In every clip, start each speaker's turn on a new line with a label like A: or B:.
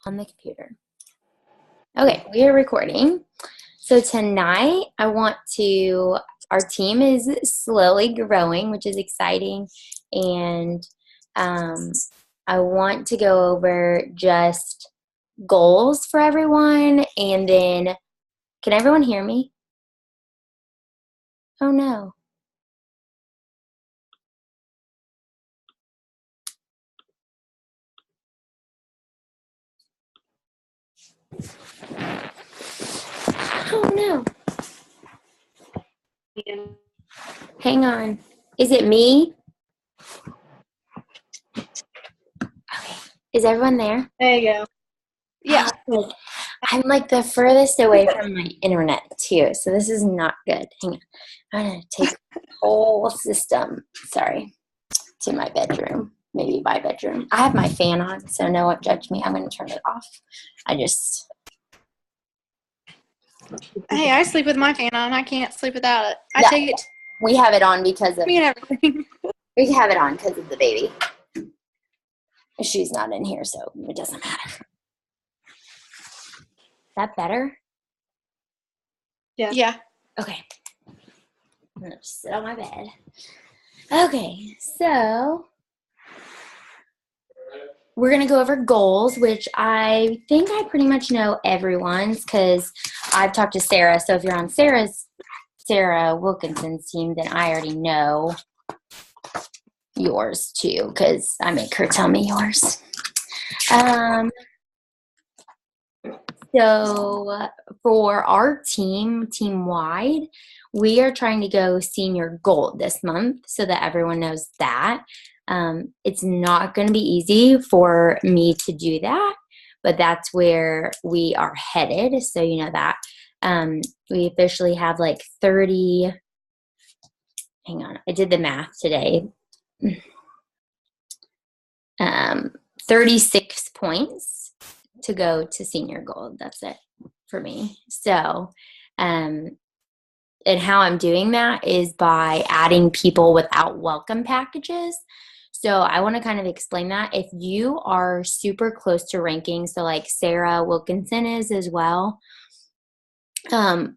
A: on the computer. Okay, we are recording. So tonight our team is slowly growing, which is exciting. And I want to go over just goals for everyone. And then, can everyone hear me? Oh no. Oh no. Hang on. Is it me? Okay. Is everyone there?
B: There you go. Yeah.
A: I'm like the furthest away from my internet too, so this is not good. Hang on. I'm going to take the whole system, to my bedroom. Maybe my bedroom. I have my fan on, so no one judge me. I'm going to turn it off.
B: Hey, I sleep with my fan on. I can't sleep without it. Take it.
A: We have it on because of
B: Me and everything.
A: We have it on because of the baby. She's not in here, so it doesn't matter. Is that better?
B: Yeah.
A: Okay. I'm going to sit on my bed. Okay, so we're going to go over goals, which I think I pretty much know everyone's because I've talked to Sarah. So if you're on Sarah Wilkinson's team, then I already know yours too because I make her tell me yours. So for our team-wide, we are trying to go senior gold this month so that everyone knows that. It's not going to be easy for me to do that, but that's where we are headed. So you know that. We officially have like 30, hang on, I did the math today. 36 points to go to senior gold. That's it for me. So, and how I'm doing that is by adding people without welcome packages. So I want to kind of explain that. If you are super close to ranking, so like Sarah Wilkinson is as well. Now,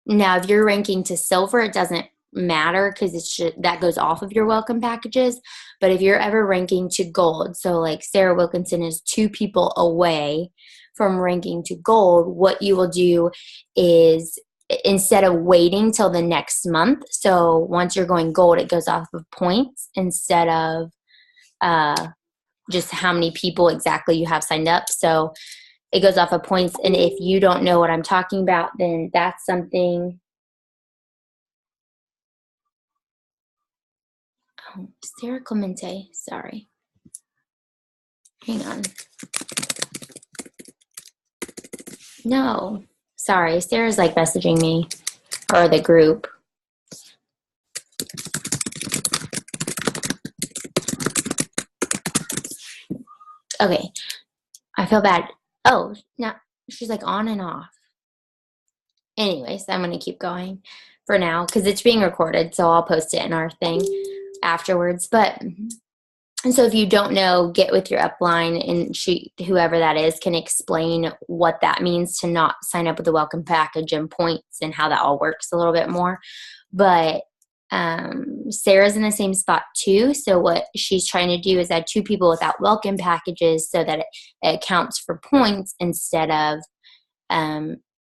A: if you're ranking to silver, it doesn't matter because that goes off of your welcome packages. But if you're ever ranking to gold, so like Sarah Wilkinson is 2 people away from ranking to gold, what you will do is instead of waiting till the next month, so once you're going gold, it goes off of points instead of just how many people exactly you have signed up. So it goes off of points. And if you don't know what I'm talking about, then that's something. Oh, Sarah Clemente, sorry. Hang on. No, sorry. Sarah's like messaging me or the group. Okay, I feel bad. Oh, no, she's like on and off. Anyways, I'm going to keep going for now because it's being recorded, so I'll post it in our thing afterwards. And so if you don't know, get with your upline and whoever that is can explain what that means to not sign up with the welcome package and points and how that all works a little bit more. But Sarah's in the same spot too. So what she's trying to do is add 2 people without welcome packages so that it counts for points instead of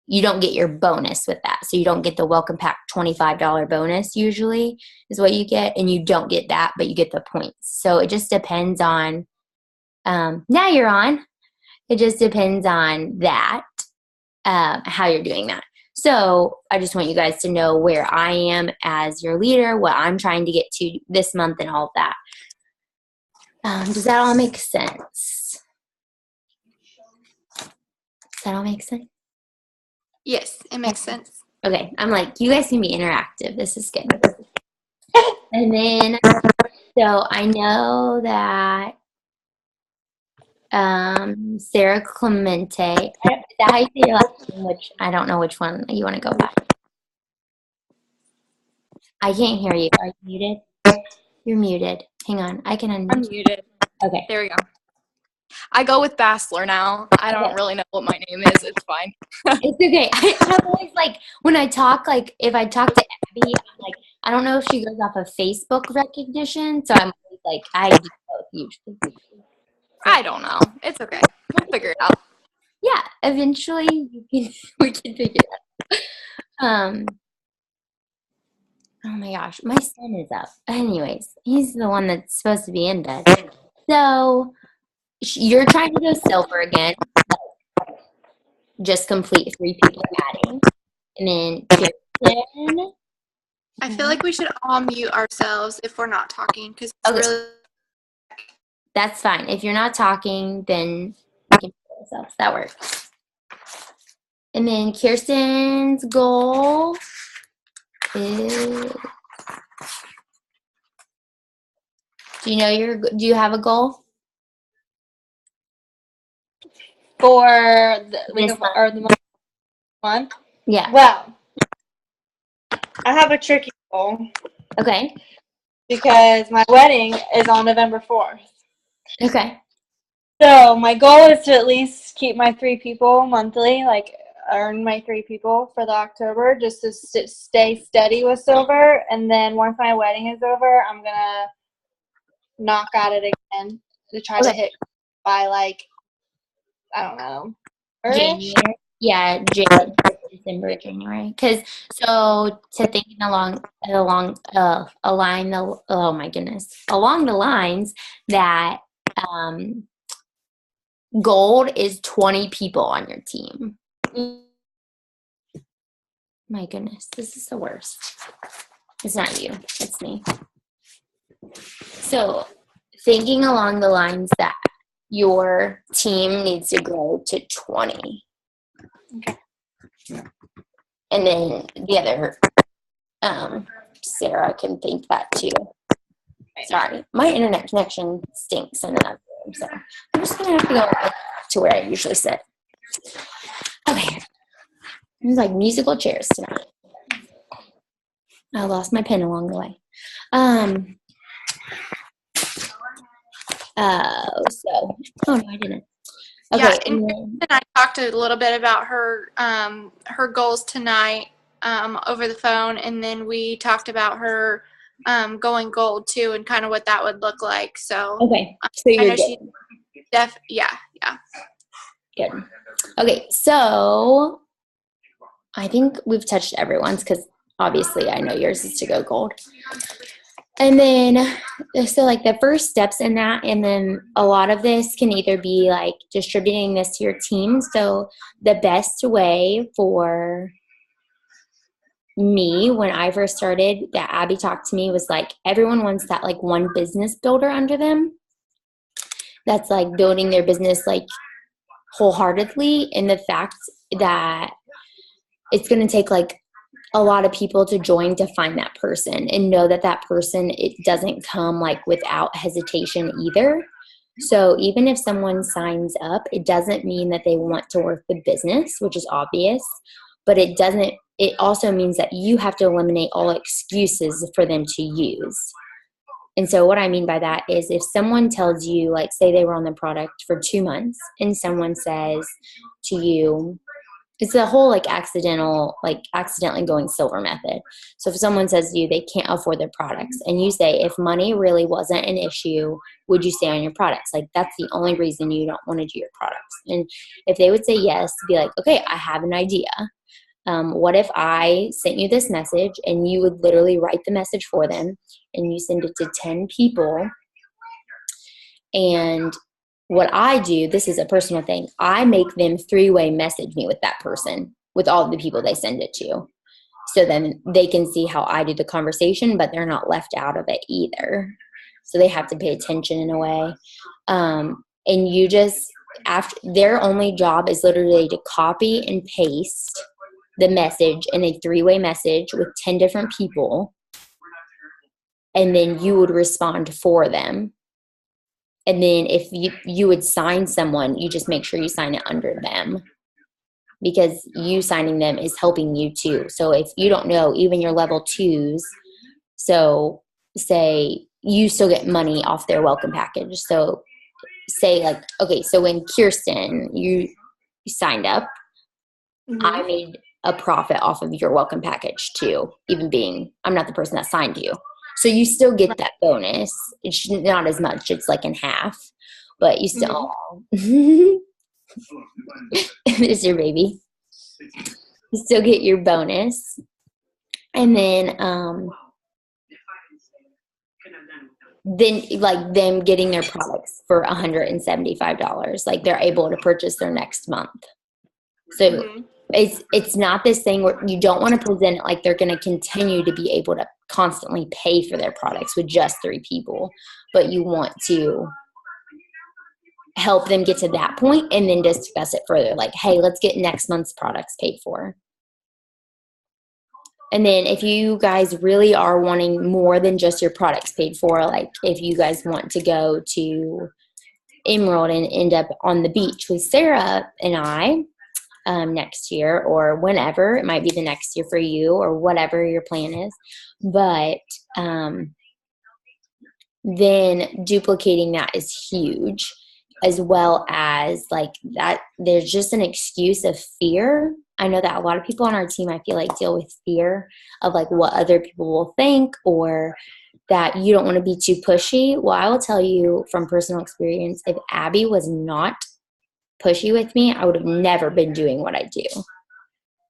A: you don't get your bonus with that. So you don't get the welcome pack $25 bonus usually is what you get. And you don't get that, but you get the points. So it just depends on, now you're on. It just depends on that, how you're doing that. So I just want you guys to know where I am as your leader, what I'm trying to get to this month and all of that. Does that all make sense? Does that all make sense?
B: Yes, it makes sense.
A: Okay, I'm like, you guys can be interactive. This is good. And then, so I know that Sarah Clemente, is that how you say your last name? Which I don't know which one you want to go by. I can't hear you. Are you muted? You're muted. Hang on. I can unmute.
B: I'm muted.
A: Okay.
B: There we go. I go with Bassler now. I don't
A: Okay.
B: really know what my name is. It's fine.
A: It's okay. I'm always like, when I talk, like, if I talk to Abby, I'm like, I don't know if she goes off of Facebook recognition, so I'm always like, I do both usually.
B: I don't know. It's okay. We'll figure it out.
A: Yeah, eventually we can figure it out. Oh my gosh, my son is up. Anyways, he's the one that's supposed to be in bed. So you're trying to go silver again. Just complete 3 people adding. And then Kirsten.
B: I feel like we should all mute ourselves if we're not talking because it's
A: Okay.
B: really.
A: That's fine. If you're not talking, then we can mute ourselves. That works. And then Kirsten's goal is. Do you have a goal?
C: For the week
A: This
C: of, or the month?
A: Yeah.
C: Well, I have a tricky goal
A: Okay.
C: because my wedding is on November 4th.
A: Okay.
C: So my goal is to at least keep my 3 people monthly, like earn my 3 people for the October, just to stay steady with silver. And then once my wedding is over, I'm going to knock at it again to try to hit by, like, I don't know,
A: January. Yeah, December, January. Because so to thinking along the lines that gold is 20 people on your team. My goodness, this is the worst. It's not you, it's me. So thinking along the lines that your team needs to grow to 20.
C: Okay.
A: And then the other, Sarah can think that too. Sorry, my internet connection stinks in another room, so I'm just gonna have to go to where I usually sit. Okay, it's like musical chairs tonight. I lost my pen along the way. Oh no, I didn't. Okay,
B: Yeah, and I talked a little bit about her her goals tonight over the phone, and then we talked about her going gold too, and kind of what that would look like. So
A: okay, so
B: I
A: you're
B: know
A: good.
B: she yeah.
A: Good. Okay, so I think we've touched everyone's because obviously I know yours is to go gold. And then, so like the first steps in that, and then a lot of this can either be like distributing this to your team. So the best way for me when I first started that Abby talked to me was like everyone wants that like one business builder under them that's like building their business like wholeheartedly, and the fact that it's going to take like a lot of people to join to find that person, and know that that person, it doesn't come like without hesitation either. So even if someone signs up, it doesn't mean that they want to work the business, which is obvious, but it also means that you have to eliminate all excuses for them to use. And so what I mean by that is if someone tells you, like say they were on the product for 2 months and someone says to you, it's the whole like accidentally going silver method. So if someone says to you they can't afford their products, and you say, if money really wasn't an issue, would you stay on your products? Like that's the only reason you don't want to do your products. And if they would say yes, be like, okay, I have an idea. What if I sent you this message and you would literally write the message for them and you send it to 10 people, and what I do, this is a personal thing, I make them 3-way message me with that person, with all the people they send it to. So then they can see how I do the conversation, but they're not left out of it either. So they have to pay attention in a way. And you just, after their only job is literally to copy and paste the message in a 3-way message with 10 different people. And then you would respond for them. And then if you would sign someone, you just make sure you sign it under them, because you signing them is helping you too. So if you don't know, even your level 2s, so say you still get money off their welcome package. So say like, okay, so when Kirsten, you signed up, I
B: Mhm.
A: made a profit off of your welcome package too, even being I'm not the person that signed you. So you still get that bonus. It's not as much. It's like in half, but you still. It's your baby. You still get your bonus, and then like them getting their products for $175, like they're able to purchase their next month. So
B: Mhm.
A: it's not this thing where you don't want to present it like they're going to continue to be able to constantly pay for their products with just 3 people, but you want to help them get to that point and then discuss it further, like, hey, let's get next month's products paid for. And then if you guys really are wanting more than just your products paid for, like if you guys want to go to Emerald and end up on the beach with Sarah and I next year or whenever, it might be the next year for you or whatever your plan is. But then duplicating that is huge, as well as like that there's just an excuse of fear. I know that a lot of people on our team, I feel like, deal with fear of like what other people will think, or that you don't want to be too pushy. Well, I will tell you from personal experience, if Abby was not pushy with me, I would have never been doing what I do.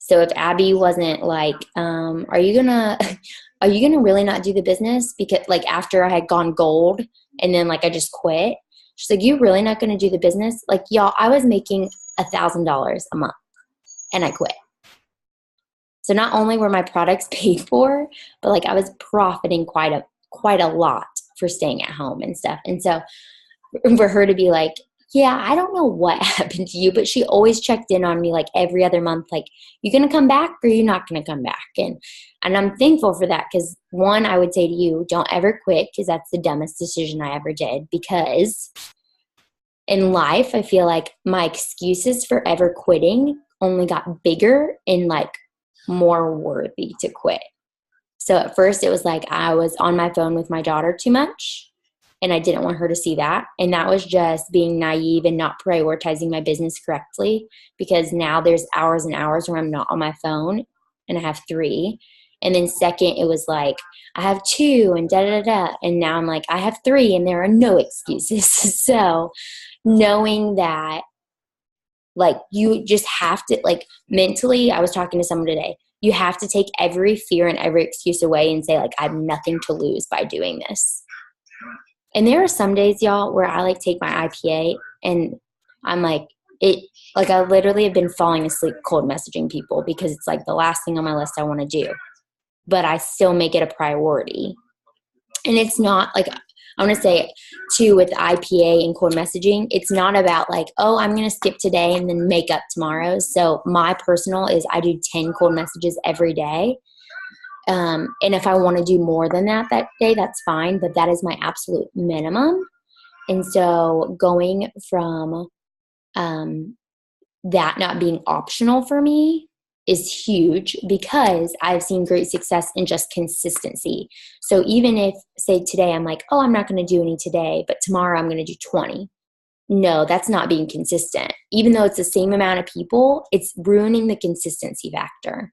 A: So if Abby wasn't like, are you gonna really not do the business? Because like after I had gone gold and then like I just quit, she's like, you really not gonna do the business? Like, y'all, I was making $1,000 a month and I quit. So not only were my products paid for, but like I was profiting quite a lot for staying at home and stuff. And so for her to be like, yeah, I don't know what happened to you, but she always checked in on me like every other month, like, you gonna come back or you're not gonna come back? And I'm thankful for that, because one, I would say to you, don't ever quit, because that's the dumbest decision I ever did. Because in life, I feel like my excuses for ever quitting only got bigger and like more worthy to quit. So at first it was like I was on my phone with my daughter too much, and I didn't want her to see that. And that was just being naive and not prioritizing my business correctly, because now there's hours and hours where I'm not on my phone and I have 3. And then second, it was like I have 2 and da-da-da-da. And now I'm like I have 3 and there are no excuses. So knowing that like you just have to, like mentally, I was talking to someone today, you have to take every fear and every excuse away and say like I have nothing to lose by doing this. And there are some days, y'all, where I like take my IPA and I'm like, I literally have been falling asleep cold messaging people because it's like the last thing on my list I want to do. But I still make it a priority. And it's not like, I want to say too, with IPA and cold messaging, it's not about like, oh, I'm going to skip today and then make up tomorrow. So my personal is I do 10 cold messages every day. And if I want to do more than that day, that's fine. But that is my absolute minimum. And so going from that not being optional for me is huge, because I've seen great success in just consistency. So even if, say, today I'm like, oh, I'm not going to do any today, but tomorrow I'm going to do 20. No, that's not being consistent. Even though it's the same amount of people, it's ruining the consistency factor.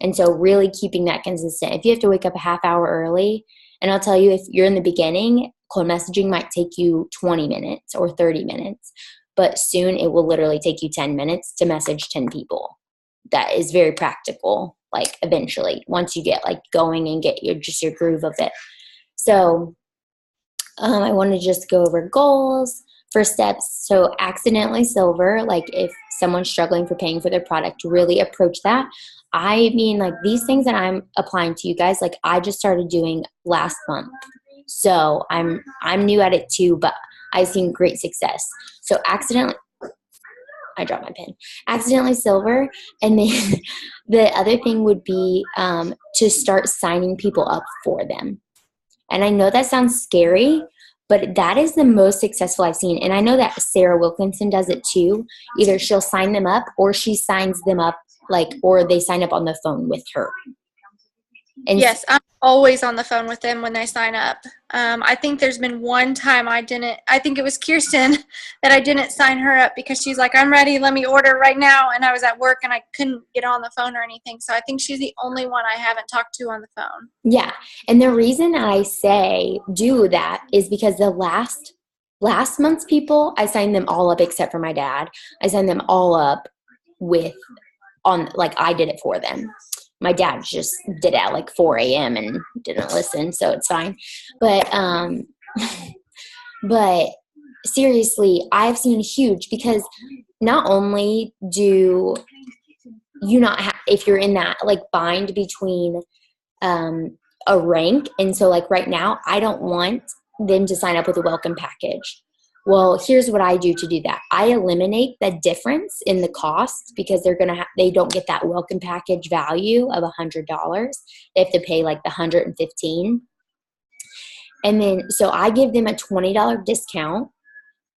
A: And so really keeping that consistent. If you have to wake up a half hour early, and I'll tell you, if you're in the beginning, cold messaging might take you 20 minutes or 30 minutes, but soon it will literally take you 10 minutes to message 10 people. That is very practical, like eventually, once you get like going and get your groove of it. So I want to just go over goals, first steps. So accidentally silver, like if someone's struggling for paying for their product, really approach that. I mean, like these things that I'm applying to you guys, like I just started doing last month. So I'm new at it too, but I've seen great success. So I dropped my pen. Accidentally silver. And then the other thing would be to start signing people up for them. And I know that sounds scary, but that is the most successful I've seen. And I know that Sarah Wilkinson does it too. Either she'll sign them up or she signs them up, like, or they sign up on the phone with her. And
B: Yes, I'm always on the phone with them when they sign up. I think there's been one time I think it was Kirsten that I didn't sign her up because she's like, I'm ready, let me order right now. And I was at work and I couldn't get on the phone or anything. So I think she's the only one I haven't talked to on the phone.
A: yeah. And the reason I say do that is because the last month's people, I signed them all up except for my dad. I signed them all up I did it for them. My dad just did it at like 4 a.m. and didn't listen, so it's fine. But but seriously, I've seen huge, because not only do you not have, if you're in that like bind between a rank, and so like right now I don't want them to sign up with a welcome package. Well, here's what I do to do that. I eliminate the difference in the cost, because they don't get that welcome package value of $100. They have to pay like the $115. And then, so I give them a $20 discount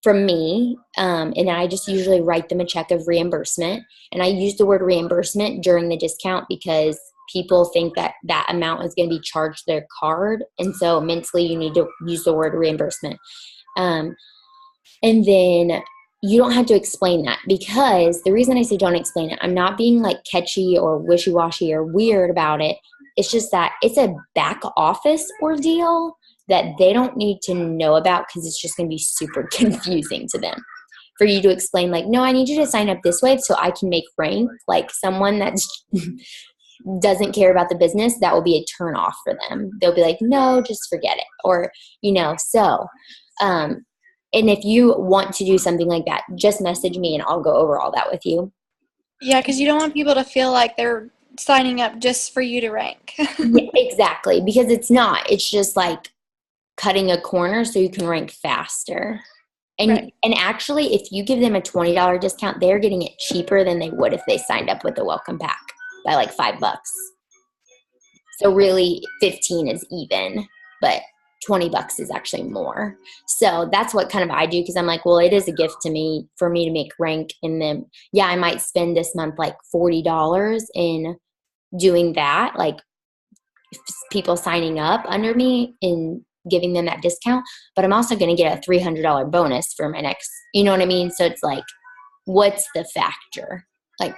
A: from me. And I just usually write them a check of reimbursement. And I use the word reimbursement during the discount because people think that that amount is going to be charged their card. And so mentally you need to use the word reimbursement. And then you don't have to explain that, because the reason I say don't explain it, I'm not being like catchy or wishy-washy or weird about it. It's just that it's a back office ordeal that they don't need to know about, because it's just going to be super confusing to them. For you to explain like, no, I need you to sign up this way so I can make rank, like someone that doesn't care about the business, that will be a turn off for them. They'll be like, no, just forget it. Or, so and if you want to do something like that, just message me and I'll go over all that with you.
B: Yeah, because you don't want people to feel like they're signing up just for you to rank.
A: Yeah, exactly, because it's not. It's just like cutting a corner so you can rank faster. And
B: Right.
A: And actually, if you give them a $20 discount, they're getting it cheaper than they would if they signed up with the welcome pack by like $5. So really 15 is even, but $20 is actually more. So that's what kind of I do, because I'm like, well, it is a gift to me for me to make rank in them. Yeah, I might spend this month like $40 in doing that, like people signing up under me and giving them that discount, but I'm also going to get a $300 bonus for my next, you know what I mean? So it's like, what's the factor? Like,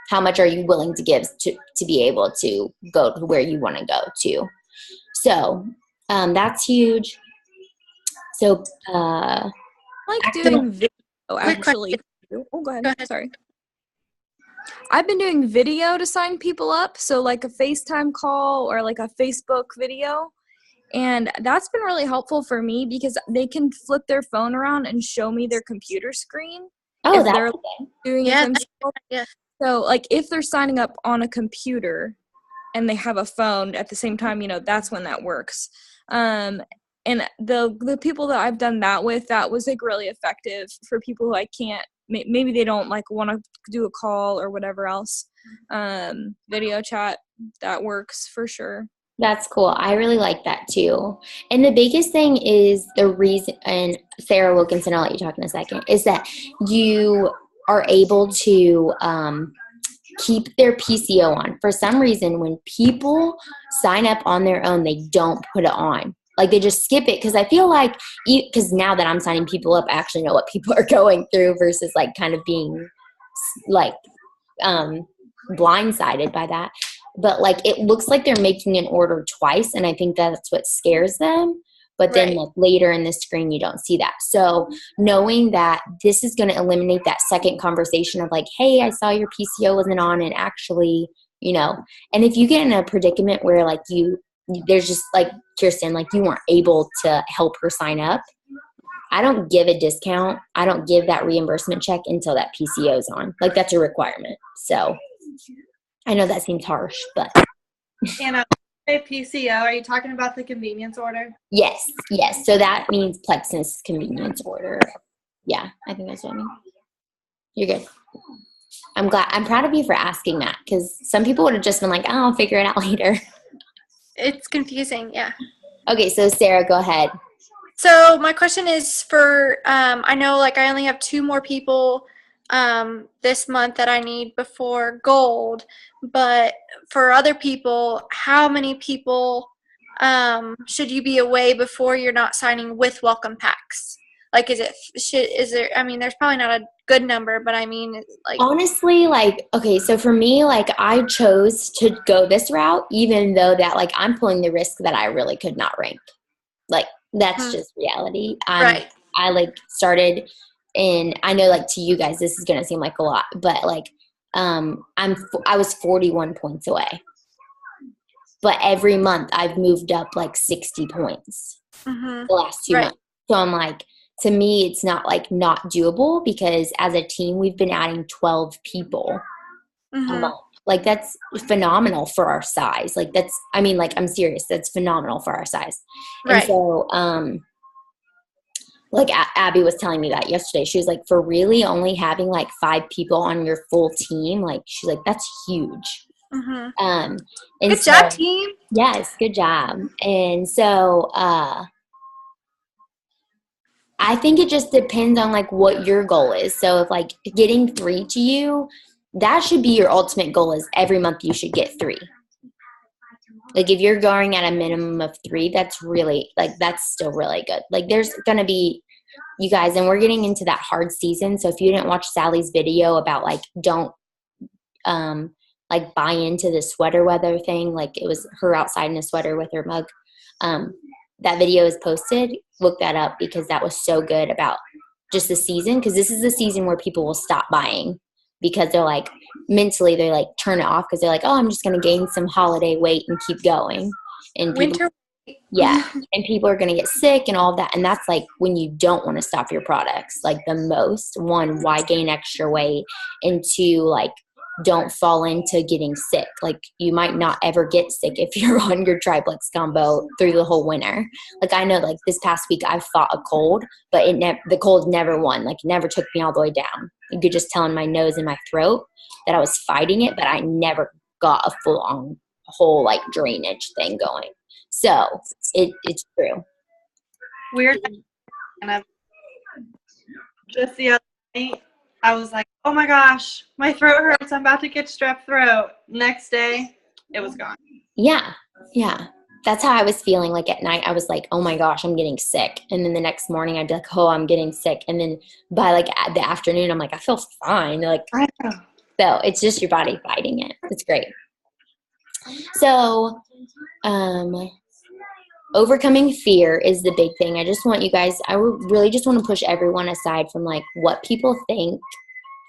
A: how much are you willing to give to be able to go to where you want to go to? So that's huge. So
D: like doing video,
B: Quick
D: actually. Oh, go ahead.
B: Go ahead.
D: Sorry. I've been doing video to sign people up, so like a FaceTime call or like a Facebook video. And that's been really helpful for me, because they can flip their phone around and show me their computer screen if
A: that's
D: they're
A: okay.
D: doing it
B: Yeah,
D: themselves.
B: yeah.
D: So like if they're signing up on a computer and they have a phone at the same time, that's when that works. And the people that I've done that with, that was like really effective for people who I can't, maybe they don't like want to do a call or whatever else. Video chat, that works for sure.
A: That's cool. I really like that too. And the biggest thing is the reason, and Sarah Wilkinson, I'll let you talk in a second, is that you are able to keep their PCO on. For some reason, when people sign up on their own, they don't put it on. Like they just skip it, because I feel like, because now that I'm signing people up, I actually know what people are going through versus like kind of being like blindsided by that. But like it looks like they're making an order twice, and I think that's what scares them. But then
B: Right.
A: like later in the screen, you don't see that. So knowing that this is going to eliminate that second conversation of like, hey, I saw your PCO wasn't on, and actually, and if you get in a predicament where like there's just like Kirsten, like you weren't able to help her sign up, I don't give a discount. I don't give that reimbursement check until that PCO is on. Like that's a requirement. So I know that seems harsh, but
C: Anna, say PCO, are you talking about the convenience order?
A: yes. So that means Plexus convenience order. Yeah, I think that's what I mean. You're good. I'm proud of you for asking that, because some people would have just been like, oh, I'll figure it out later.
B: It's confusing, yeah.
A: Okay, so Sarah, go ahead.
B: So my question is for, I know like I only have 2 more people this month that I need before gold. But for other people, how many people should you be away before you're not signing with welcome packs? Like, is there, I mean, there's probably not a good number, but I mean, like,
A: Honestly, like, okay, so for me, like, I chose to go this route, even though that, like, I'm pulling the risk that I really could not rank. Like, that's just reality.
B: right.
A: I, like, started, and I know, like, to you guys, this is going to seem like a lot, but, like, I was 41 points away. But every month I've moved up, like, 60 points the last 2
B: Right.
A: months. So I'm like, to me, it's not like not doable because as a team, we've been adding 12 people a month. Like, that's phenomenal for our size. Like, that's, I mean, like, I'm serious. That's phenomenal for our size.
B: Right.
A: And so, like, Abby was telling me that yesterday. She was like, for really only having like 5 people on your full team, like, she's like, that's huge. And
B: Good job, team.
A: Yes, good job. And so, I think it just depends on like what your goal is. So if like getting 3 to you, that should be your ultimate goal, is every month you should get 3. Like, if you're going at a minimum of 3, that's really, like, that's still really good. Like, there's going to be, you guys, and we're getting into that hard season. So if you didn't watch Sally's video about like, don't like buy into the sweater weather thing, like it was her outside in a sweater with her mug. That video is posted. Look that up because that was so good about just the season. Because this is the season where people will stop buying because they're like, mentally, they like turn it off because they're like, oh, I'm just going to gain some holiday weight and keep going. And people, yeah, and people are going to get sick and all of that. And that's like when you don't want to stop your products, like the most. 1, why gain extra weight? And 2, like, don't fall into getting sick. Like, you might not ever get sick if you're on your triplex combo through the whole winter. Like, I know, like, this past week I fought a cold, but the cold never won. Like, it never took me all the way down. You could just tell in my nose and my throat that I was fighting it, but I never got a full-on whole, like, drainage thing going. So it's true.
C: Weird. Just the other night, I was like, oh my gosh, my throat hurts. I'm about to get strep throat. Next day, it was gone.
A: Yeah. That's how I was feeling. Like, at night, I was like, oh my gosh, I'm getting sick. And then the next morning, I'd be like, oh, I'm getting sick. And then by like the afternoon, I'm like, I feel fine. Like, so it's just your body fighting it. It's great. So, overcoming fear is the big thing. I just want you guys, I really just want to push everyone aside from like what people think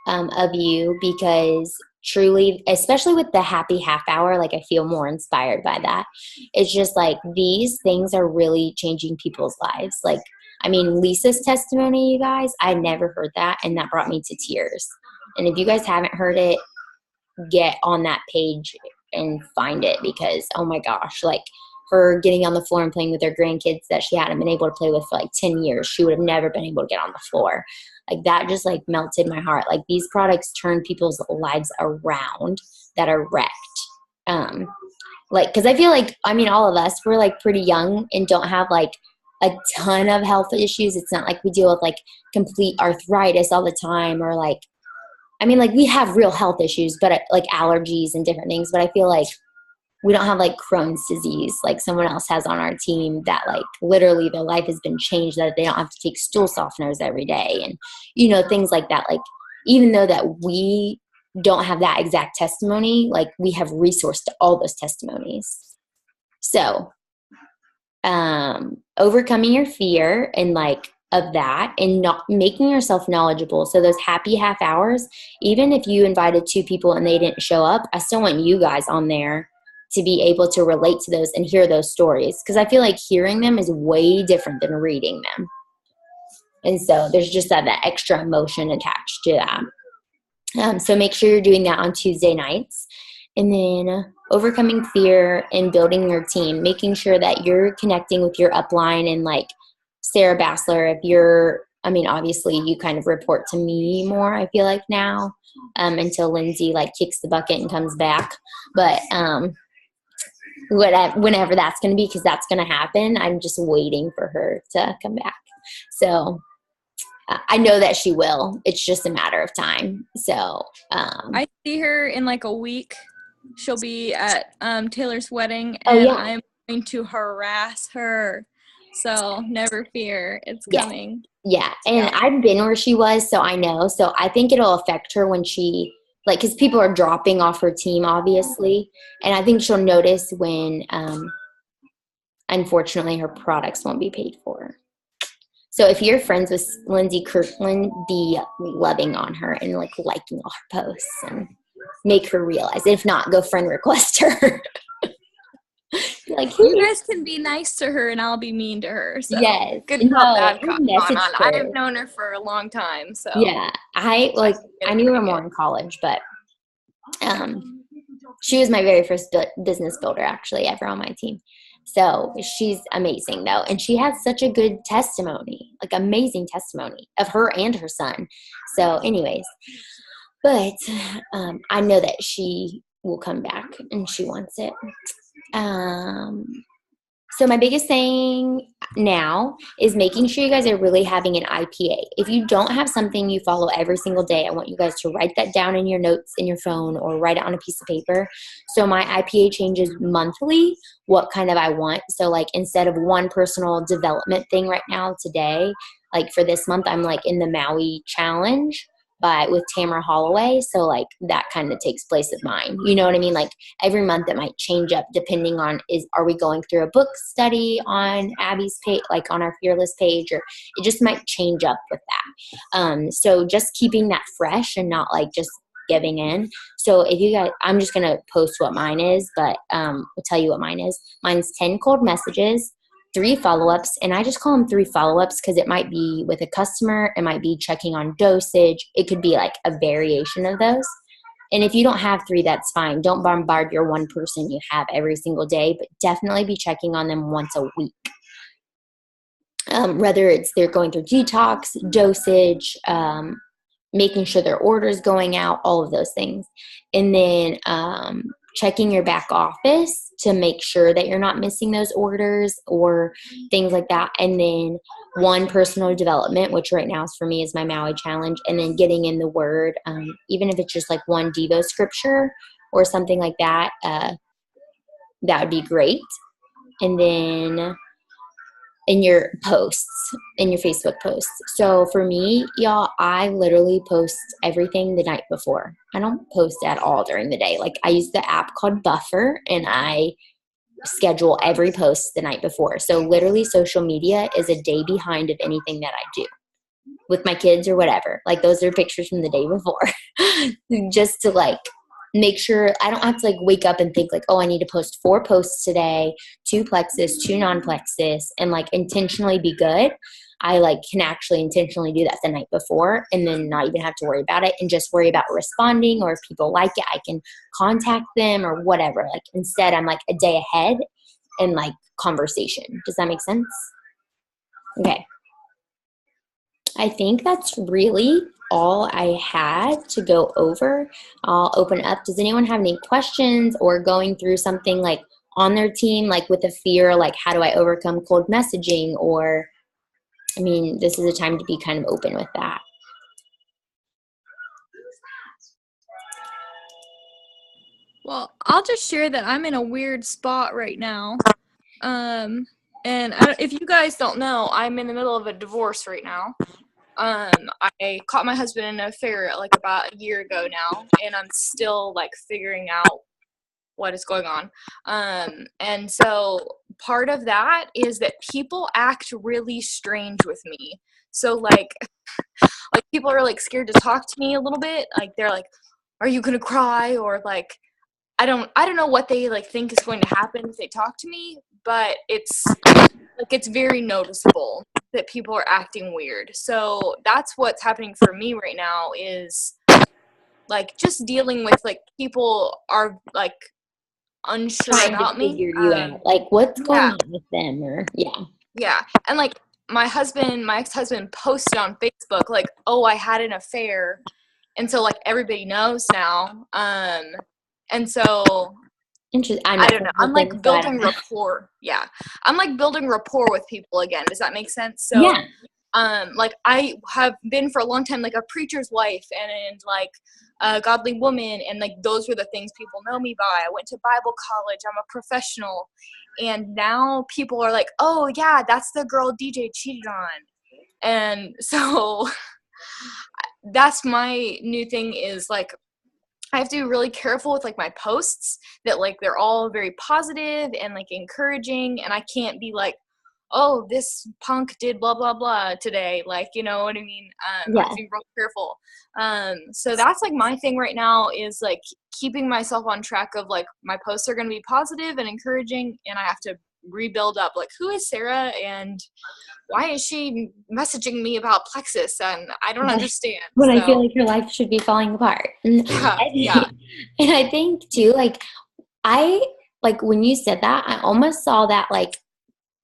A: of you, because truly, especially with the happy half hour, like, I feel more inspired by that. It's just like these things are really changing people's lives. Like, I mean, Lisa's testimony, you guys, I never heard that, and that brought me to tears. And if you guys haven't heard it, get on that page and find it, because oh my gosh, like, her getting on the floor and playing with her grandkids that she hadn't been able to play with for like 10 years. She would have never been able to get on the floor. Like, that just like melted my heart. Like, these products turn people's lives around that are wrecked. Like, cause I feel like, I mean, all of us, we're like pretty young and don't have like a ton of health issues. It's not like we deal with like complete arthritis all the time, or like, I mean, like, we have real health issues, but like allergies and different things. But I feel like we don't have like Crohn's disease like someone else has on our team, that like literally their life has been changed, that they don't have to take stool softeners every day, and, you know, things like that. Like, even though that we don't have that exact testimony, like, we have resource to all those testimonies. So, overcoming your fear and like of that, and not making yourself knowledgeable. So those happy half hours, even if you invited 2 people and they didn't show up, I still want you guys on there to be able to relate to those and hear those stories. Because I feel like hearing them is way different than reading them. And so there's just that extra emotion attached to that. So make sure you're doing that on Tuesday nights. And then overcoming fear and building your team, making sure that you're connecting with your upline. And like Sarah Bassler, if you're, I mean, obviously you kind of report to me more, I feel like now, until Lindsay like kicks the bucket and comes back. But whenever that's going to be, because that's going to happen. I'm just waiting for her to come back. So I know that she will. It's just a matter of time. So
D: I see her in like a week. She'll be at Taylor's wedding,
A: Oh,
D: and
A: yeah.
D: I'm going to harass her. So never fear, it's
A: Yeah.
D: coming.
A: yeah, and
D: Yeah.
A: I've been where she was, so I know. So I think it'll affect her when she like, because people are dropping off her team, obviously, and I think she'll notice when unfortunately her products won't be paid for. So if you're friends with Lindsay Kirkland, be loving on her and like liking all her posts and make her realize. If not, go friend request her. Like,
D: You guys can be nice to her, and I'll be mean to her. So
A: yes,
D: good
A: no,
D: cop, bad cop.
A: message her.
D: I've known her for a long time, so
A: Yeah, I knew her more in college, but she was my very first business builder actually ever on my team. So she's amazing though, and she has such a good testimony, like amazing testimony of her and her son. So, anyways, but I know that she will come back and she wants it. So my biggest thing now is making sure you guys are really having an IPA. If you don't have something you follow every single day, I want you guys to write that down in your notes in your phone or write it on a piece of paper. So my IPA changes monthly, what kind of I want. So like instead of one personal development thing right now today, like for this month, I'm like in the Maui challenge with Tamara Holloway. So like that kind of takes place of mine. You know what I mean? Like every month it might change up depending on are we going through a book study on Abby's page, like on our Fearless page, or it just might change up with that. So just keeping that fresh and not like just giving in. So if you guys, I'm just going to post what mine is, but I'll tell you what mine is. Mine's 10 cold messages, 3 follow-ups, and I just call them 3 follow-ups because it might be with a customer, it might be checking on dosage, it could be like a variation of those. And if you don't have 3, that's fine. Don't bombard your one person you have every single day, but definitely be checking on them once a week. Whether it's they're going through detox, dosage, making sure their order is going out, all of those things. And then checking your back office to make sure that you're not missing those orders or things like that. And then 1 personal development, which right now is for me is my Maui challenge. And then getting in the word, even if it's just like 1 Devo scripture or something like that, that would be great. And then in your posts, in your Facebook posts. So for me, y'all, I literally post everything the night before. I don't post at all during the day. Like I use the app called Buffer and I schedule every post the night before. So literally social media is a day behind of anything that I do with my kids or whatever. Like those are pictures from the day before just to like make sure I don't have to like wake up and think like, oh, I need to post 4 posts today, 2 plexus, 2 non-plexus, and like intentionally be good. I like can actually intentionally do that the night before and then not even have to worry about it and just worry about responding, or if people like it, I can contact them or whatever. Like instead I'm like a day ahead and like conversation. Does that make sense? Okay. I think that's really all I had to go over. I'll open up. Does anyone have any questions or going through something like on their team, like with a fear, like how do I overcome cold messaging? Or, I mean, this is a time to be kind of open with that.
D: Well, I'll just share that I'm in a weird spot right now. And if you guys don't know, I'm in the middle of a divorce right now. I caught my husband in an affair like about a year ago now, and I'm still like figuring out what is going on. And so part of that is that people act really strange with me. So like people are like scared to talk to me a little bit. Like they're like, "Are you gonna cry?" Or like, I don't know what they like think is going to happen if they talk to me, but it's very noticeable that people are acting weird. So that's what's happening for me right now is like just dealing with like people are like unsure
A: Trying
D: about
A: to
D: me.
A: figure you out. Like what's going on with them, or
D: Yeah. And like my ex-husband posted on Facebook like, "Oh, I had an affair." And so like everybody knows now. And so
A: interesting.
D: I don't know. I'm like building rapport. Yeah. I'm like building rapport with people again. Does that make sense? So
A: yeah.
D: like I have been for a long time like a preacher's wife and like a godly woman, and like those were the things people know me by. I went to Bible college, I'm a professional, and now people are like, oh yeah, that's the girl DJ cheated on. And so that's my new thing, is like I have to be really careful with like my posts, that like they're all very positive and like encouraging, and I can't be like, oh, this punk did blah blah blah today, like, you know what I mean? I have to be real careful. So that's like my thing right now, is like keeping myself on track of like my posts are going to be positive and encouraging, and I have to rebuild up like, who is Sarah and why is she messaging me about Plexus, and I don't understand.
A: When I feel like your life should be falling apart. And and I think too, like when you said that, I almost saw that like,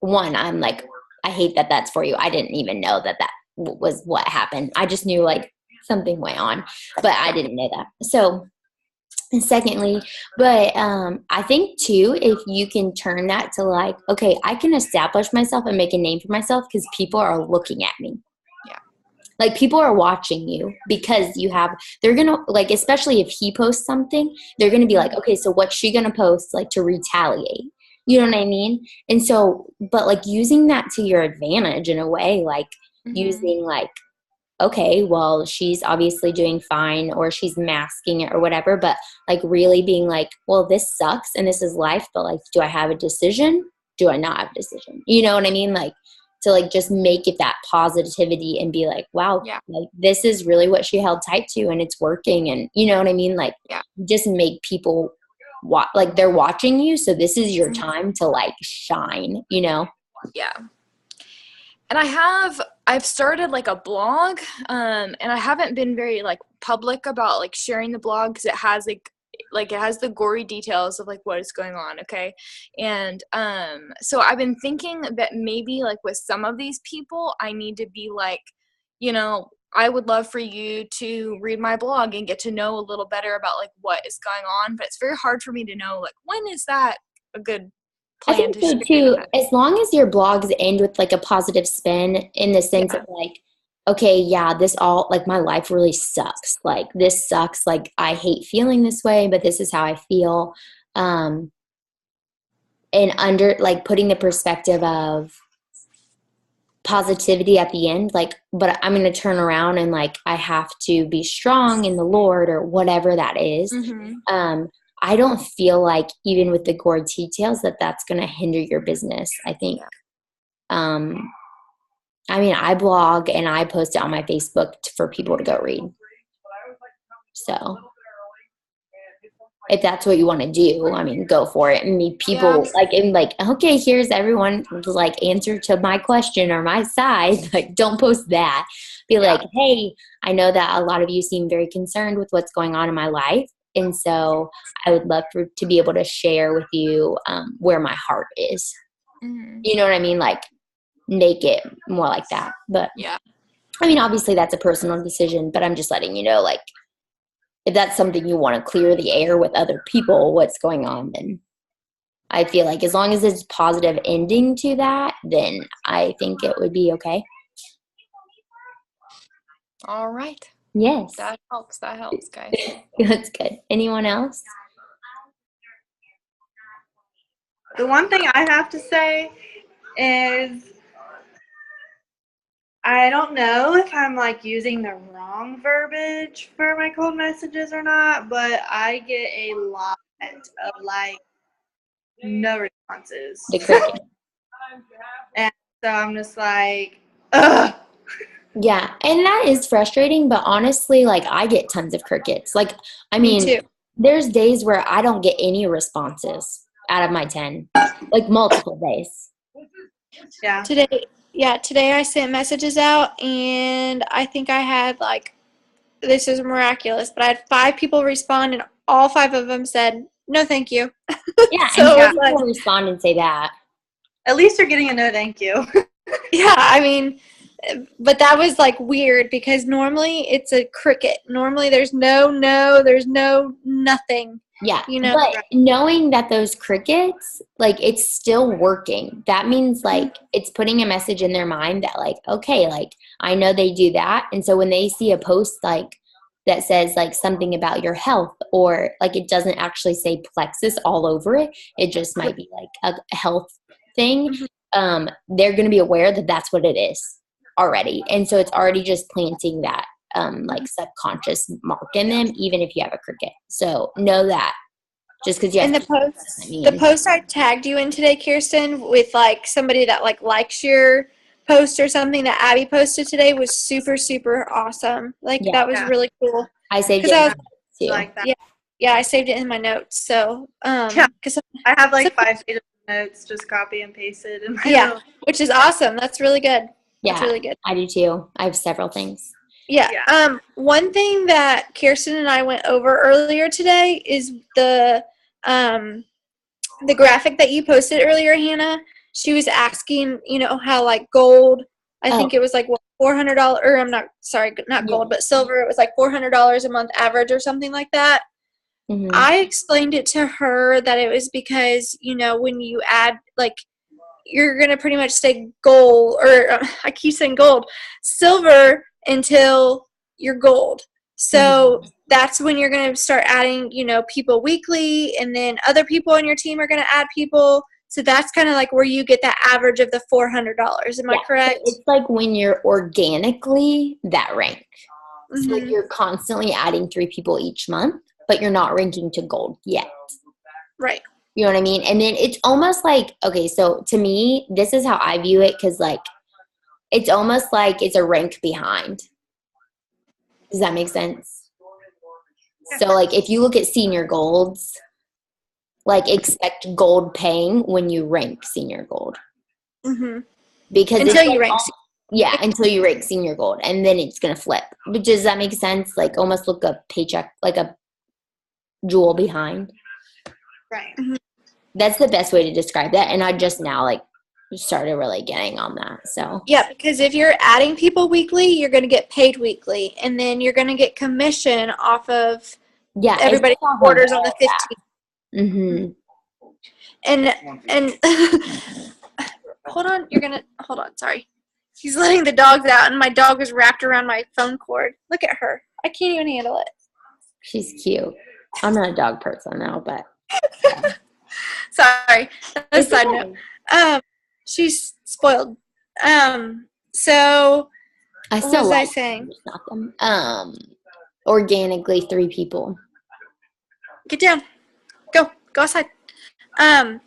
A: one, I'm like, I hate that that's for you. I didn't even know that was what happened. I just knew like something went on, but I didn't know that. So, and secondly, but I think too, if you can turn that to like, okay, I can establish myself and make a name for myself because people are looking at me.
D: Yeah.
A: Like people are watching you because they're going to like, especially if he posts something, they're going to be like, okay, so what's she going to post like to retaliate? You know what I mean? And so, but like using that to your advantage in a way, like using like, okay, well, she's obviously doing fine, or she's masking it or whatever, but like really being like, well, this sucks and this is life, but like, do I have a decision? Do I not have a decision? You know what I mean? Like to like just make it that positivity and be like, wow, like this is really what she held tight to and it's working. And you know what I mean? Like just make people like they're watching you. So this is your time to like shine, you know?
D: Yeah. And I've started like a blog, and I haven't been very like public about like sharing the blog because it has like it has the gory details of like what is going on. Okay. And, so I've been thinking that maybe like with some of these people, I need to be like, you know, I would love for you to read my blog and get to know a little better about like what is going on, but it's very hard for me to know like when is that a good plan.
A: I think so too, as long as your blogs end with like a positive spin in the sense of like, okay, yeah, this all like my life really sucks. Like this sucks. Like I hate feeling this way, but this is how I feel. And under like putting the perspective of positivity at the end, like, but I'm going to turn around and like, I have to be strong in the Lord or whatever that is. I don't feel like even with the gore details that's going to hinder your business. I think, I mean, I blog and I post it on my Facebook for people to go read. So if that's what you want to do, I mean, go for it. And meet people like, okay, here's everyone like answer to my question or my side. Like, don't post that. Be like, hey, I know that a lot of you seem very concerned with what's going on in my life. And so I would love to be able to share with you where my heart is. You know what I mean? Like, make it more like that. But I mean, obviously that's a personal decision, but I'm just letting you know, like, if that's something you want to clear the air with other people, what's going on, then I feel like as long as it's positive ending to that, then I think it would be okay.
D: All right.
A: Yes.
D: That helps, guys.
A: That's good. Anyone else?
C: The one thing I have to say is I don't know if I'm like using the wrong verbiage for my cold messages or not, but I get a lot of like no responses.
A: The cricket.
C: And so I'm just like, ugh.
A: Yeah, and that is frustrating, but honestly, like, I get tons of crickets. Like, I mean,
B: Me too.
A: There's days where I don't get any responses out of my 10, like multiple days.
C: Yeah.
B: Today I sent messages out, and I think I had like, this is miraculous, but I had 5 people respond, and all 5 of them said, no, thank you.
A: Yeah,
B: So
A: and people respond and say that.
C: At least you're getting a no thank you.
B: Yeah, I mean, but that was like weird because normally it's a cricket. Normally there's no, there's no nothing.
A: Yeah,
B: You know?
A: but knowing that those crickets, like, it's still working. That means, like, it's putting a message in their mind that, like, okay, like, I know they do that. And so when they see a post, like, that says, like, something about your health, or, like, it doesn't actually say plexus all over it, it just might be, like, a health thing, they're going to be aware that that's what it is already. And so it's already just planting that like subconscious mark in them, even if you have a cricket. So know that just because you have
B: And the post I tagged you in today, Kirsten, with like somebody that like likes your post or something that Abby posted today was super, super awesome. Like that was really cool.
A: I saved it
B: I was,
A: too.
E: Like that.
B: yeah, I saved it in my notes. So because
E: I have like 5 pages of notes, just copy and pasted. In my little,
B: which is awesome. That's really good.
A: Yeah,
B: That's really good.
A: I do too. I have several things.
B: Yeah. One thing that Kirsten and I went over earlier today is the graphic that you posted earlier, Hannah. She was asking, you know, how like gold, I think it was like what, $400, or I'm not, sorry, not gold, but silver, it was like $400 a month average or something like that.
A: Mm-hmm.
B: I explained it to her that it was because, you know, when you add, like, you're going to pretty much stay gold, or I keep saying gold, silver until you're gold. So that's when you're going to start adding, you know, people weekly, and then other people on your team are going to add people. So that's kind of like where you get that average of the $400. Am I correct?
A: So it's like when you're organically that rank. So like you're constantly adding 3 people each month, but you're not ranking to gold yet.
B: Right.
A: You know what I mean? And then it's almost like, okay, so to me, this is how I view it, because like it's almost like it's a rank behind. Does that make sense? So like if you look at senior golds, like expect gold paying when you rank senior gold. Because
B: until you rank.
A: Yeah, until you rank senior gold, and then it's gonna flip. But does that make sense? Like almost look a paycheck, like a jewel behind.
E: right.
A: That's the best way to describe that. And I just now like started really getting on that. So
B: yeah, because if you're adding people weekly, you're going to get paid weekly, and then you're going to get commission off of everybody who orders on the 15th. And hold on, sorry. He's letting the dogs out, and my dog is wrapped around my phone cord. Look at her. I can't even handle it.
A: She's cute. I'm not a dog person now, but
B: sorry. That's a side note. She's spoiled. So
A: I
B: what
A: still
B: was
A: like
B: I saying?
A: them. Organically 3 people.
B: Get down. Go outside.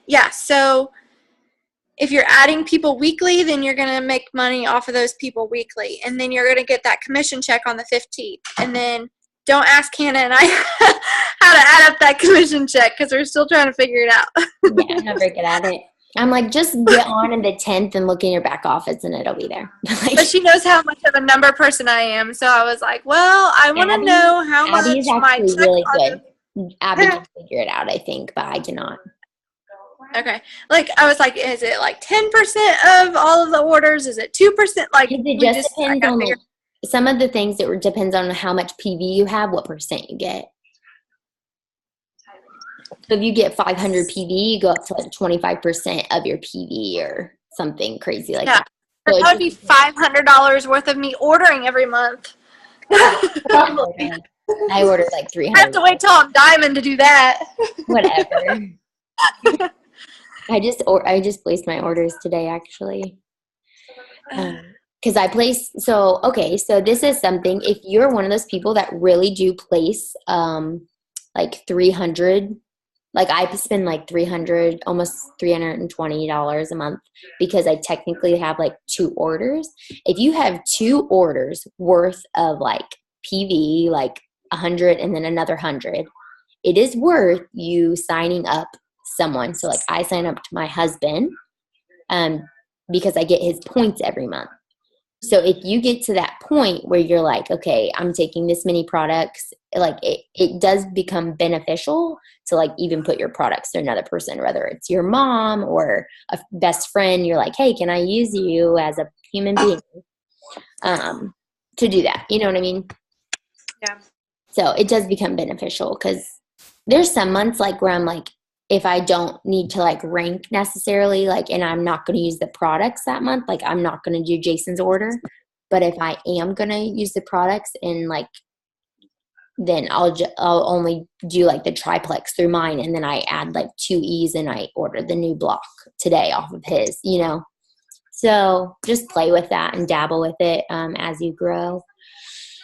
B: Yeah, so if you're adding people weekly, then you're going to make money off of those people weekly, and then you're going to get that commission check on the 15th. And then don't ask Hannah and I how to add up that commission check, because we're still trying to figure it out.
A: Yeah, I'm not very good at it. I'm like, just get on in the 10th and look in your back office, and it'll be there.
B: But she knows how much of a number person I am, so I was like, well, I want to know how much
A: Abby is
B: my
A: actually
B: check
A: really
B: on
A: good. Abby can figure it out, I think, but I cannot.
B: Okay. Like, I was like, is it like 10% of all of the orders? Is it 2%? Like,
A: It just depends on like, some of the things. It depends on how much PV you have, what percent you get. So if you get 500 PV, you go up to like 25% of your PV or something crazy like that. So
B: that would be $500 worth of me ordering every month.
A: I ordered like 300.
B: I have to wait till I'm diamond to do that.
A: Whatever. I just placed my orders today, actually. Because I placed, so this is something, if you're one of those people that really do place like 300, like I spend like 300, almost $320 a month, because I technically have like 2 orders. If you have 2 orders worth of like PV, like 100 and then another 100, it is worth you signing up someone. So like I sign up to my husband because I get his points every month. So if you get to that point where you're like, okay, I'm taking this many products, like it does become beneficial to like even put your products to another person, whether it's your mom or a best friend. You're like, hey, can I use you as a human being to do that? You know what I mean?
E: Yeah.
A: So it does become beneficial because there's some months like where I'm like, if I don't need to like rank necessarily, like, and I'm not going to use the products that month, like I'm not going to do Jason's order. But if I am going to use the products and like, then I'll only do like the triplex through mine. And then I add like 2 E's and I order the new block today off of his, you know? So just play with that and dabble with it as you grow.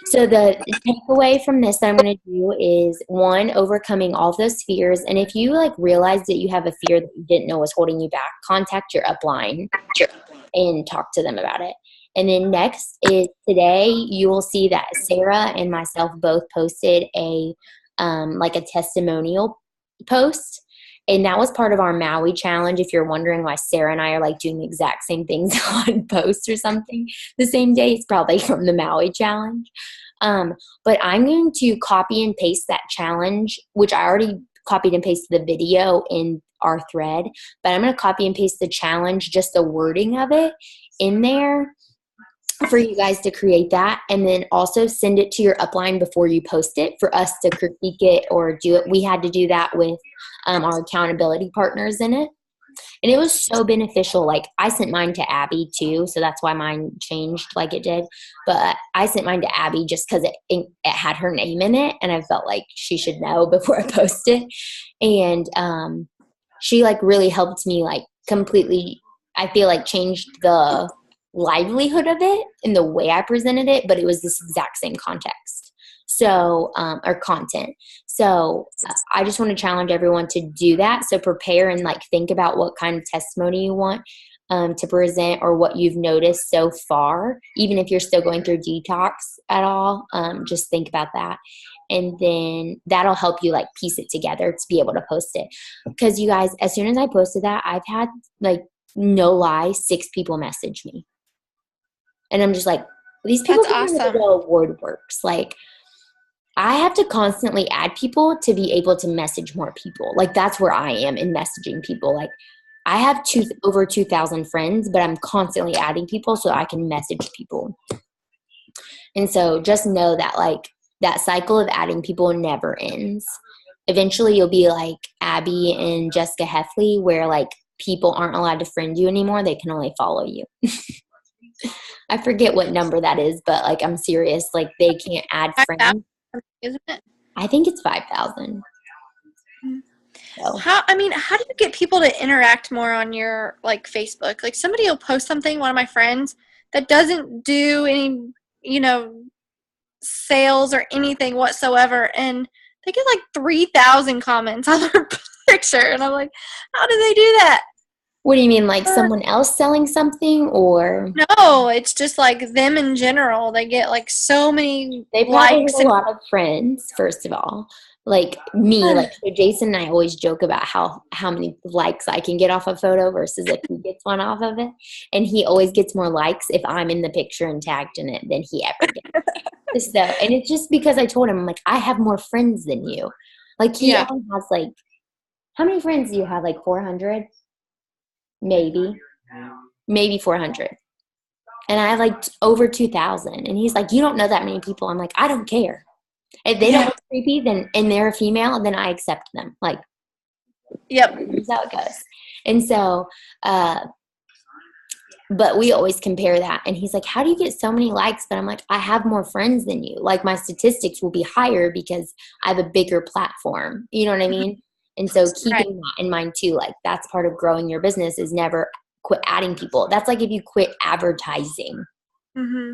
A: So the takeaway from this that I'm going to do is, 1, overcoming all of those fears. And if you like realize that you have a fear that you didn't know was holding you back, contact your upline and talk to them about it. And then next is today you will see that Sarah and myself both posted a like a testimonial post. And that was part of our Maui challenge. If you're wondering why Sarah and I are like doing the exact same things on posts or something the same day, it's probably from the Maui challenge. But I'm going to copy and paste that challenge, which I already copied and pasted the video in our thread. But I'm going to copy and paste the challenge, just the wording of it in there for you guys to create that, and then also send it to your upline before you post it for us to critique it or do it. We had to do that with our accountability partners in it, and it was so beneficial. Like I sent mine to Abby too, so that's why mine changed like it did. But I sent mine to Abby just because it had her name in it, and I felt like she should know before I post it. And she like really helped me like completely, I feel like, changed the livelihood of it in the way I presented it, but it was this exact same context. So, or content. So I just want to challenge everyone to do that. So prepare and like think about what kind of testimony you want to present, or what you've noticed so far. Even if you're still going through detox at all, just think about that. And then that'll help you like piece it together to be able to post it. Because you guys, as soon as I posted that, I've had like, no lie, 6 people message me. And I'm just like, these people
B: That's
A: don't know
B: awesome.
A: how a word works. Like, I have to constantly add people to be able to message more people. Like, that's where I am in messaging people. Like, I have over 2,000 friends, but I'm constantly adding people so I can message people. And so just know that, like, that cycle of adding people never ends. Eventually, you'll be like Abby and Jessica Heffley, where, like, people aren't allowed to friend you anymore. They can only follow you. I forget what number that is, but like I'm serious. Like they can't add friends.
B: Isn't it?
A: I think it's 5,000. So.
B: How do you get people to interact more on your like Facebook? Like somebody will post something, one of my friends, that doesn't do any, sales or anything whatsoever, and they get like 3,000 comments on their picture, and I'm like, how do they do that?
A: What do you mean, like someone else selling something, or?
B: No, it's just like them in general. They get like so many
A: They probably
B: likes.
A: have a lot of friends, first of all. Like me, like so Jason and I always joke about how many likes I can get off a photo versus if he gets one off of it. And he always gets more likes if I'm in the picture and tagged in it than he ever gets. So, and it's just because I told him, I'm like, I have more friends than you. Like he only has like, how many friends do you have? Like 400? Maybe 400. And I have like over 2,000. And he's like, you don't know that many people. I'm like, I don't care. If they don't look creepy, then and they're a female, then I accept them. Like,
B: yep,
A: that's how it goes. And so, but we always compare that. And he's like, how do you get so many likes? But I'm like, I have more friends than you. Like my statistics will be higher because I have a bigger platform. You know what I mean? And so keeping that in mind too, like that's part of growing your business is never quit adding people. That's like if you quit advertising.
B: Mm-hmm.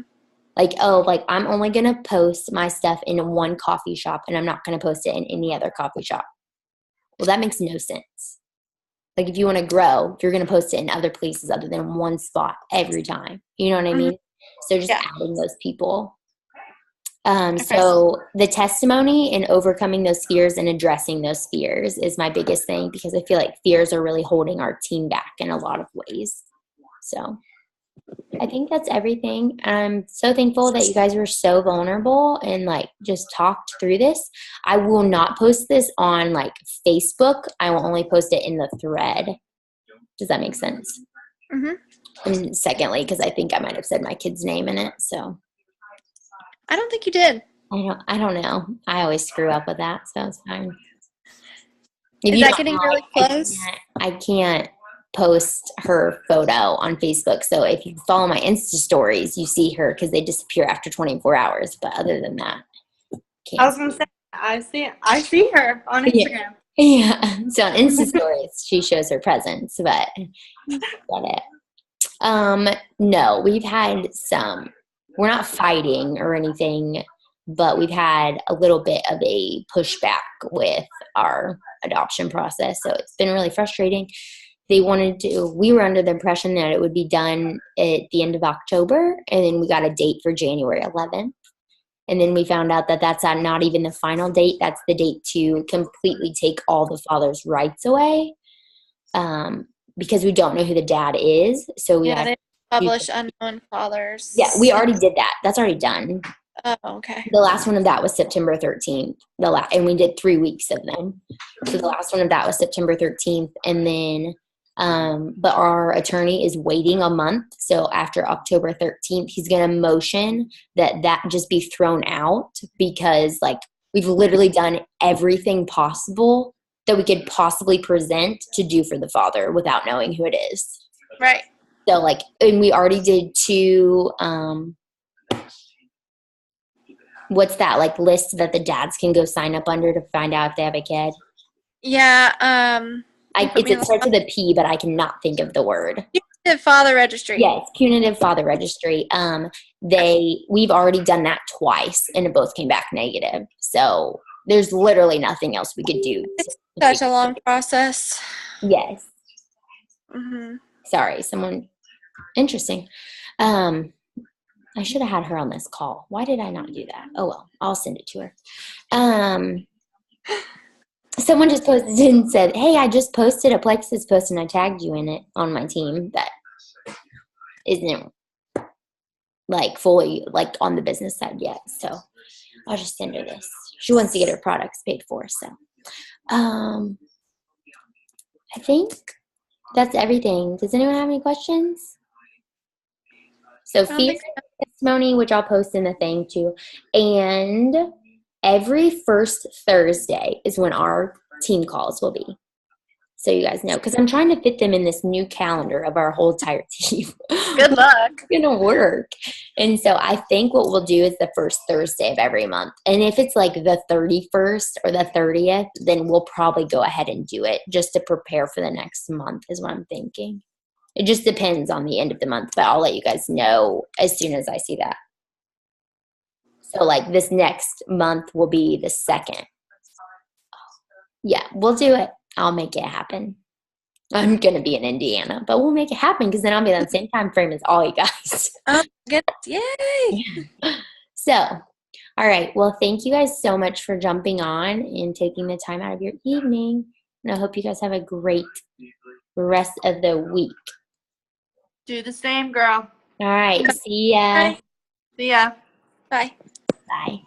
A: Like, oh, like I'm only going to post my stuff in one coffee shop and I'm not going to post it in any other coffee shop. Well, that makes no sense. Like if you want to grow, you're going to post it in other places other than one spot every time. You know what I mean? So just adding those people. So the testimony and overcoming those fears and addressing those fears is my biggest thing, because I feel like fears are really holding our team back in a lot of ways. So I think that's everything. I'm so thankful that you guys were so vulnerable and like just talked through this. I will not post this on like Facebook. I will only post it in the thread. Does that make sense?
B: Mm-hmm.
A: And secondly, because I think I might have said my kid's name in it. So
B: I don't think you did.
A: I don't know. I always screw up with that, so it's fine. If
B: Is
A: you
B: that
A: don't
B: getting
A: know,
B: really close?
A: I can't post her photo on Facebook. So if you follow my Insta stories, you see her because they disappear after 24 hours. But other than that,
E: I
A: can't.
E: was gonna say I see her on
A: Yeah.
E: Instagram.
A: Yeah. So on Insta stories, she shows her presence, but got it. No, we've had some. We're not fighting or anything, but we've had a little bit of a pushback with our adoption process. So it's been really frustrating. We were under the impression that it would be done at the end of October, and then we got a date for January 11th. And then we found out that that's not even the final date. That's the date to completely take all the father's rights away, because we don't know who the dad is. So we
B: Yeah,
A: have
B: they publish unknown fathers.
A: Yeah, we already did that. That's already done.
B: Oh, okay.
A: The last one of that was September 13th. And we did 3 weeks of them. So the last one of that was September 13th. And then, but our attorney is waiting a month. So after October 13th, he's going to motion that just be thrown out, because like we've literally done everything possible that we could possibly present to do for the father without knowing who it is.
B: Right.
A: So like, and we already did 2, what's that, like, list that the dads can go sign up under to find out if they have a kid?
B: Yeah.
A: It starts with a P, but I cannot think of the word.
B: Punitive father registry.
A: Yes, punitive father registry. We've already done that twice, and it both came back negative. So there's literally nothing else we could do.
B: Such a long process.
A: Yes.
B: Mm-hmm.
A: Sorry, someone interesting. I should have had her on this call. Why did I not do that? Oh well, I'll send it to her. Someone just posted and said, "Hey, I just posted a Plexus post and I tagged you in it on my team." That isn't like fully like on the business side yet, so I'll just send her this. She wants to get her products paid for, so I think that's everything. Does anyone have any questions? So feedback testimony, which I'll post in the thing too. And every first Thursday is when our team calls will be. So you guys know, because I'm trying to fit them in this new calendar of our whole entire team.
B: Good luck.
A: It's gonna work. And so I think what we'll do is the first Thursday of every month. And if it's like the 31st or the 30th, then we'll probably go ahead and do it just to prepare for the next month is what I'm thinking. It just depends on the end of the month, but I'll let you guys know as soon as I see that. So like this next month will be the 2nd. Yeah, we'll do it. I'll make it happen. I'm going to be in Indiana, but we'll make it happen because then I'll be on the same time frame as all you guys.
B: Oh, good. Yay.
A: So, all right. Well, thank you guys so much for jumping on and taking the time out of your evening. And I hope you guys have a great rest of the week.
E: Do the same, girl.
A: All right. See ya.
B: Bye.
E: See ya.
B: Bye.
A: Bye.